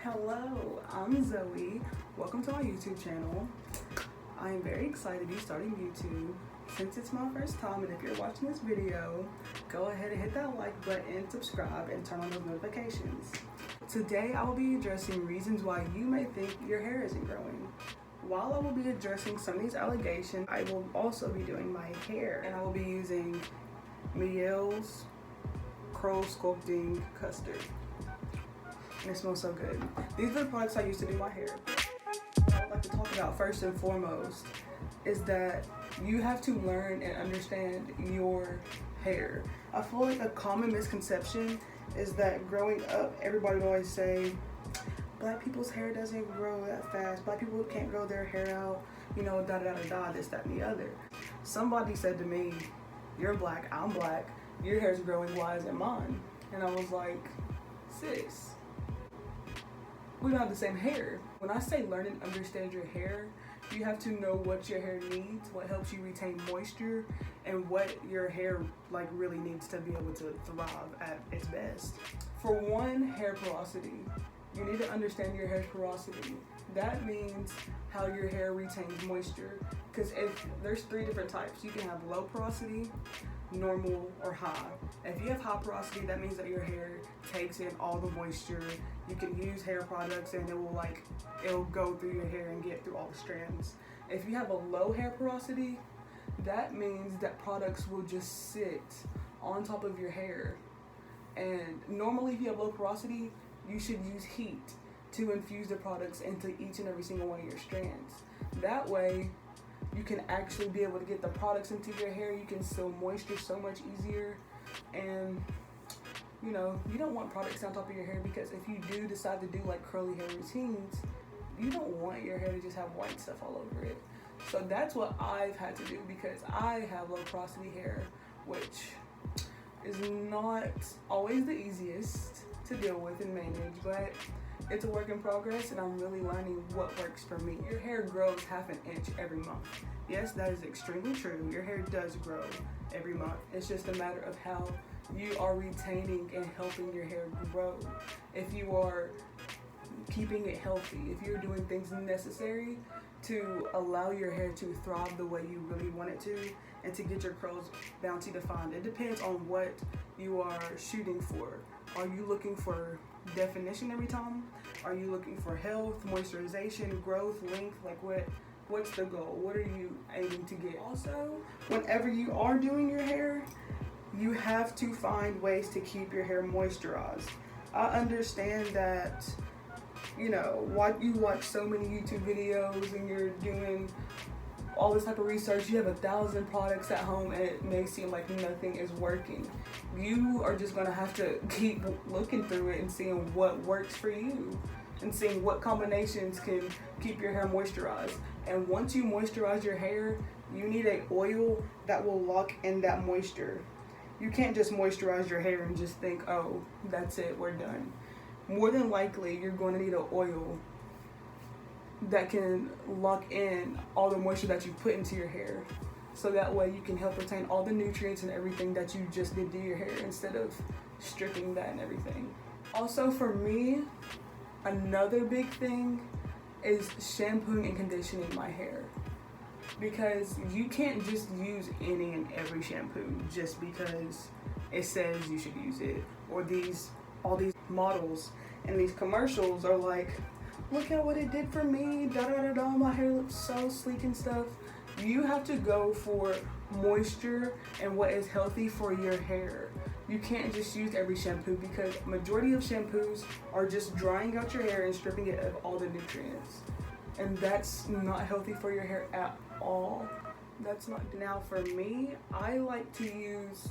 Hello, I'm Zoe. Welcome to my YouTube channel. I am very excited to be starting YouTube since it's my first time, and if you're watching this video, go ahead and hit that like button, subscribe, and turn on those notifications. Today I will be addressing reasons why you may think your hair isn't growing. While I will be addressing some of these allegations, I will also be doing my hair, and I will be using Mielle's Curl Sculpting Custard. And it smells so good. These are the products I use to do my hair. What I would like to talk about first and foremost is that you have to learn and understand your hair. I feel like a common misconception is that growing up, everybody would always say, Black people's hair doesn't grow that fast. Black people can't grow their hair out, you know, da da da da, this, that, and the other. Somebody said to me, you're Black, I'm Black, your hair's growing, why isn't mine? And I was like, sis, we don't have the same hair. When I say learn and understand your hair, you have to know what your hair needs, what helps you retain moisture, and what your hair really needs to be able to thrive at its best. For one, hair porosity. You need to understand your hair's porosity. That means how your hair retains moisture. Because if there's 3 different types, you can have low porosity, normal, or high. If you have high porosity, that means that your hair takes in all the moisture. You can use hair products and it'll go through your hair and get through all the strands. If you have a low hair porosity, that means that products will just sit on top of your hair. And normally if you have low porosity, you should use heat to infuse the products into each and every single one of your strands. That way, you can actually be able to get the products into your hair. You can seal moisture so much easier. And you know, you don't want products on top of your hair, because if you do decide to do like curly hair routines, you don't want your hair to just have white stuff all over it. So that's what I've had to do, because I have low porosity hair, which is not always the easiest to deal with and manage, but it's a work in progress, and I'm really learning what works for me. Your hair grows ½ an inch every month. Yes, that is extremely true. Your hair does grow every month. It's just a matter of how you are retaining and helping your hair grow. If you are keeping it healthy, if you're doing things necessary to allow your hair to thrive the way you really want it to, and to get your curls bouncy defined. It depends on what you are shooting for. Are you looking for definition every time? Are you looking for health, moisturization, growth, length? What's the goal? What are you aiming to get? Also, whenever you are doing your hair, you have to find ways to keep your hair moisturized. I understand that, you know, you watch so many YouTube videos and you're doing all this type of research, you have 1,000 products at home, and it may seem like nothing is working. You are just gonna have to keep looking through it and seeing what works for you, and seeing what combinations can keep your hair moisturized. And once you moisturize your hair, you need an oil that will lock in that moisture. You can't just moisturize your hair and just think, oh, that's it, we're done. More than likely, you're going to need an oil that can lock in all the moisture that you put into your hair, so that way you can help retain all the nutrients and everything that you just did to your hair, instead of stripping that and everything. Also, for me, another big thing is shampooing and conditioning my hair, because you can't just use any and every shampoo just because it says you should use it, or all these models and these commercials are like, look at what it did for me, da da da da, my hair looks so sleek and stuff. You have to go for moisture and what is healthy for your hair. You can't just use every shampoo, because majority of shampoos are just drying out your hair and stripping it of all the nutrients. And that's not healthy for your hair at all. That's not. Now for me, I like to use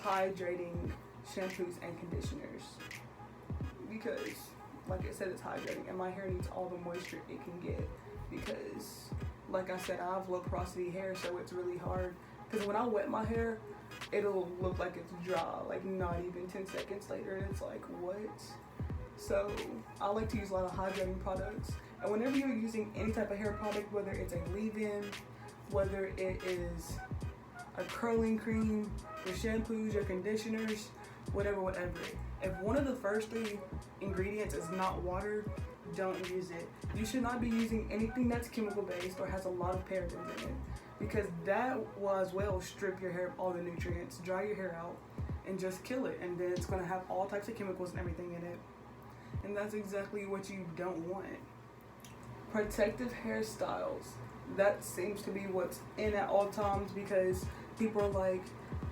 hydrating shampoos and conditioners, because like I said, it's hydrating, and my hair needs all the moisture it can get, because like I said, I have low porosity hair, so it's really hard, because when I wet my hair, it'll look like it's dry, like not even 10 seconds later, and it's like, what? So I like to use a lot of hydrating products. And whenever you're using any type of hair product, whether it's a leave-in, whether it is a curling cream, your shampoos, your conditioners, whatever, If one of the first 3 ingredients is not water, don't use it. You should not be using anything that's chemical based or has a lot of parabens in it, because that will as well strip your hair of all the nutrients, dry your hair out, and just kill it. And then it's going to have all types of chemicals and everything in it. And that's exactly what you don't want. Protective hairstyles. That seems to be what's in at all times, because people are like,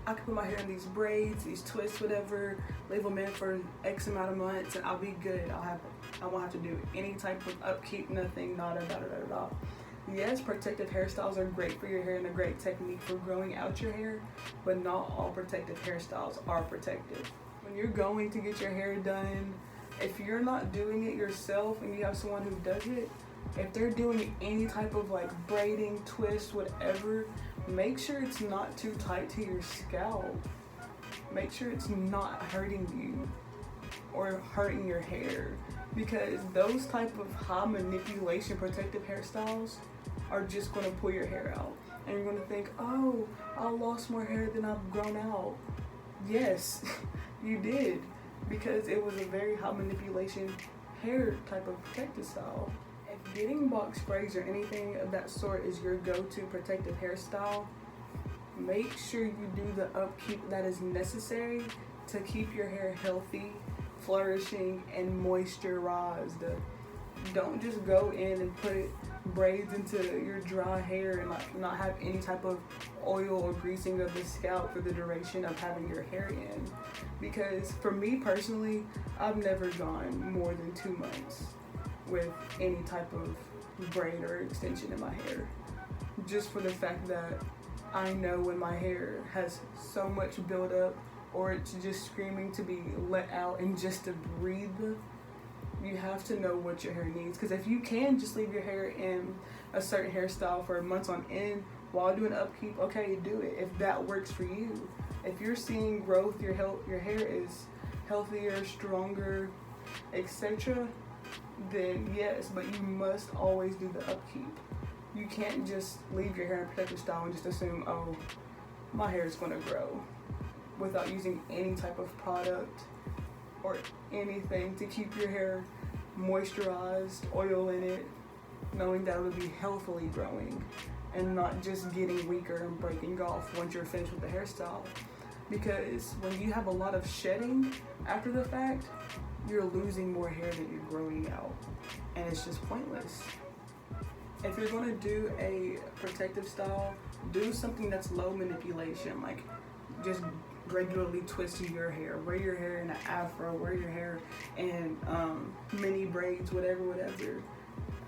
I can put my hair in these braids, these twists, whatever, leave them in for X amount of months and I'll be good. I won't have to do any type of upkeep, nothing, nada, da, da, da, da. Yes, protective hairstyles are great for your hair and a great technique for growing out your hair, but not all protective hairstyles are protective. When you're going to get your hair done, if you're not doing it yourself and you have someone who does it, if they're doing any type of like braiding, twist, whatever, make sure it's not too tight to your scalp. Make sure it's not hurting you or hurting your hair, because those type of high manipulation protective hairstyles are just going to pull your hair out. And you're going to think, oh, I lost more hair than I've grown out. Yes, you did, because it was a very high manipulation hair type of protective style. If getting box braids or anything of that sort is your go-to protective hairstyle, make sure you do the upkeep that is necessary to keep your hair healthy, flourishing, and moisturized. Don't just go in and put braids into your dry hair and like not have any type of oil or greasing of the scalp for the duration of having your hair in. Because for me personally, I've never gone more than 2 months with any type of braid or extension in my hair, just for the fact that I know when my hair has so much buildup or it's just screaming to be let out and just to breathe, you have to know what your hair needs. Because if you can just leave your hair in a certain hairstyle for months on end while doing upkeep, okay, do it if that works for you. If you're seeing growth, your hair is healthier, stronger, etc., then yes, but you must always do the upkeep. You can't just leave your hair in a protective style and just assume, oh, my hair is going to grow, without using any type of product or anything to keep your hair moisturized, oil in it, knowing that it will be healthily growing and not just getting weaker and breaking off once you're finished with the hairstyle. Because when you have a lot of shedding after the fact, you're losing more hair than you're growing out, and it's just pointless. If you're going to do a protective style, do something that's low manipulation, like just regularly twisting your hair, wear your hair in an afro, wear your hair in mini braids, whatever.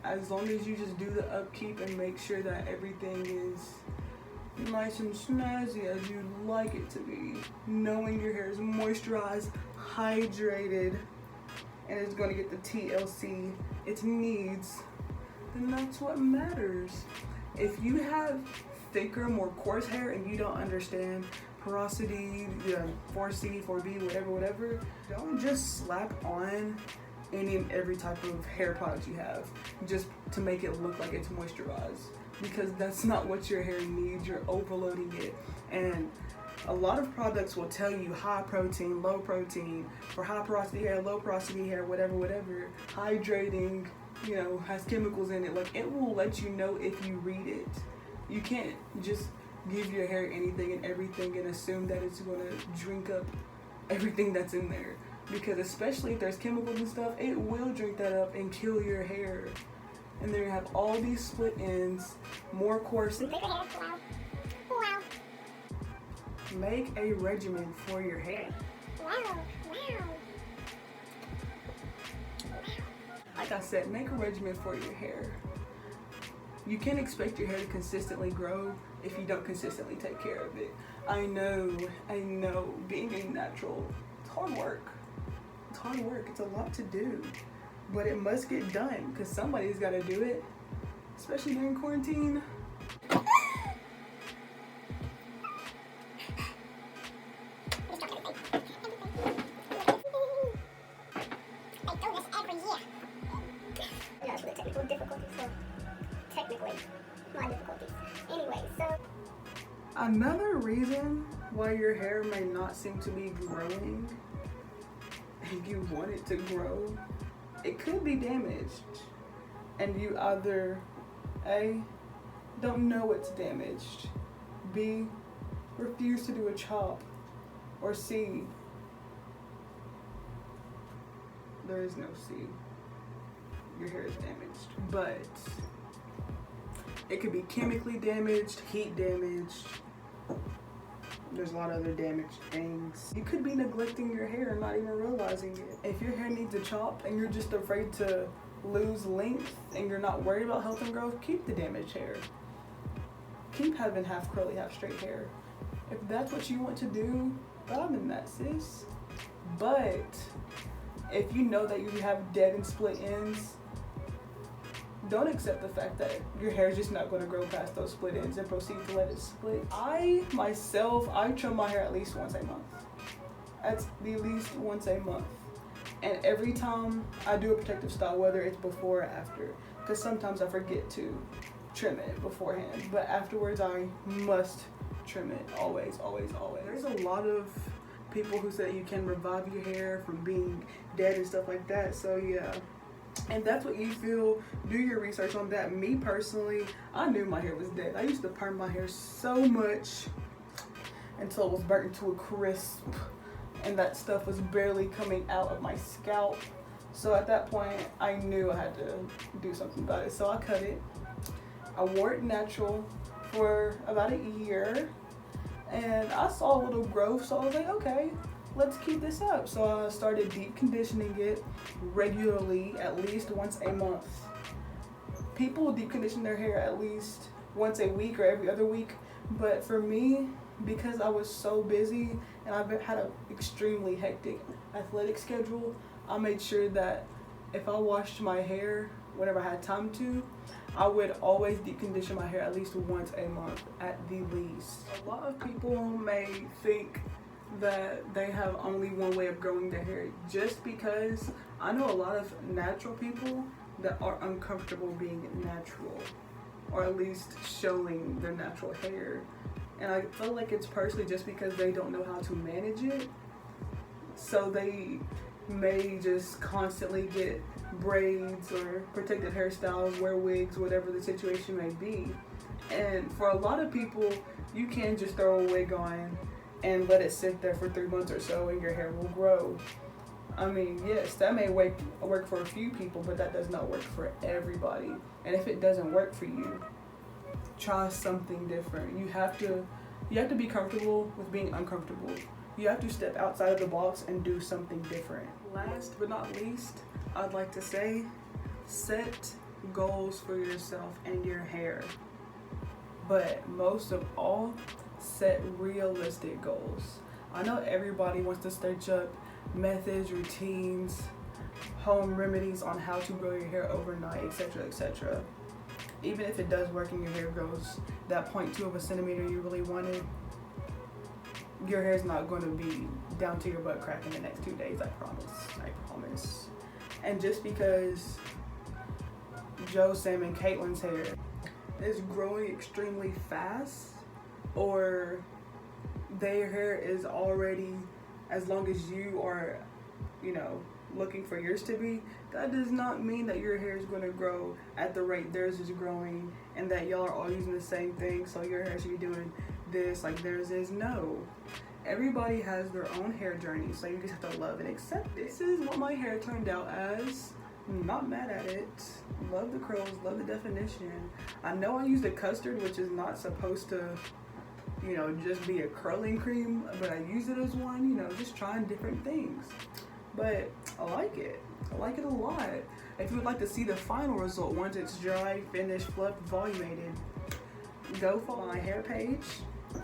As long as you just do the upkeep and make sure that everything is nice and snazzy as you'd like it to be, knowing your hair is moisturized, hydrated, and it's going to get the TLC it needs, then that's what matters. If you have thicker, more coarse hair and you don't understand porosity, 4C, 4B, whatever, don't just slap on any and every type of hair product you have just to make it look like it's moisturized, because that's not what your hair needs. You're overloading it. And a lot of products will tell you high protein, low protein, for high porosity hair, low porosity hair, whatever, hydrating, has chemicals in it. Like, it will let you know if you read it. You can't just give your hair anything and everything and assume that it's going to drink up everything that's in there. Because especially if there's chemicals and stuff, it will drink that up and kill your hair. And then you have all these split ends, more coarse. Make a regimen for your hair. Like I said, make a regimen for your hair. You can't expect your hair to consistently grow if you don't consistently take care of it. I know, being a natural, it's hard work. It's a lot to do, but it must get done because somebody's got to do it, especially during quarantine. Another reason why your hair may not seem to be growing and you want it to grow, it could be damaged. And you either A, don't know it's damaged, B, refuse to do a chop, or C, there is no C, your hair is damaged. But it could be chemically damaged, heat damaged, there's a lot of other damaged things. You could be neglecting your hair and not even realizing it. If your hair needs a chop and you're just afraid to lose length and you're not worried about health and growth, keep the damaged hair. Keep having half curly, half straight hair. If that's what you want to do, thrive in that, sis. But if you know that you have dead and split ends, don't accept the fact that your hair is just not going to grow past those split ends and proceed to let it split. I trim my hair at least once a month. At the least once a month. And every time I do a protective style, whether it's before or after, because sometimes I forget to trim it beforehand, but afterwards I must trim it, always, always, always. There's a lot of people who say you can revive your hair from being dead and stuff like that, so yeah. And that's what you feel, do your research on that. Me personally, I knew my hair was dead. I used to perm my hair so much until it was burnt into a crisp and that stuff was barely coming out of my scalp. So at that point, I knew I had to do something about it. So I cut it. I wore it natural for about a year and I saw a little growth, so I was like, okay, let's keep this up. So I started deep conditioning it regularly, at least once a month. People deep condition their hair at least once a week or every other week, but for me, because I was so busy and I've had an extremely hectic athletic schedule, I made sure that if I washed my hair whenever I had time to, I would always deep condition my hair at least once a month at the least. A lot of people may think that they have only one way of growing their hair, just because I know a lot of natural people that are uncomfortable being natural, or at least showing their natural hair. And I feel like it's partially just because they don't know how to manage it, so they may just constantly get braids or protected hairstyles, wear wigs, whatever the situation may be. And for a lot of people, you can just throw a wig on and let it sit there for 3 months or so and your hair will grow. I mean, yes, that may work for a few people, but that does not work for everybody. And if it doesn't work for you, try something different. You have to be comfortable with being uncomfortable. You have to step outside of the box and do something different. Last but not least, I'd like to say, set goals for yourself and your hair. But most of all, set realistic goals. I know everybody wants to search up methods, routines, home remedies on how to grow your hair overnight, etc., etc. Even if it does work and your hair grows that 0.2 of a centimeter you really wanted, your hair is not going to be down to your butt crack in the next 2 days, I promise. I promise. And just because Joe, Sam, and Caitlin's hair is growing extremely fast, or their hair is already as long as you are, looking for yours to be, that does not mean that your hair is going to grow at the rate theirs is growing and that y'all are all using the same thing, so your hair should be doing this like theirs is. No. Everybody has their own hair journey, so you just have to love and accept it. This is what my hair turned out as. I'm not mad at it. Love the curls, love the definition. I know I used a Custard, which is not supposed to, just be a curling cream, but I use it as one, just trying different things. But I like it. I like it a lot. If you would like to see the final result once it's dry, finished, fluffed, volumated, go follow my hair page.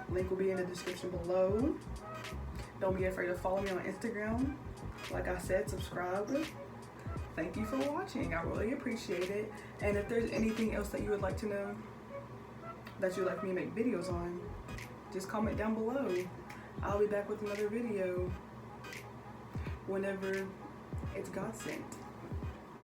Link will be in the description below. Don't be afraid to follow me on Instagram. Like I said, subscribe. Thank you for watching. I really appreciate it. And if there's anything else that you would like to know that you'd like me to make videos on, just comment down below. I'll be back with another video whenever it's God sent.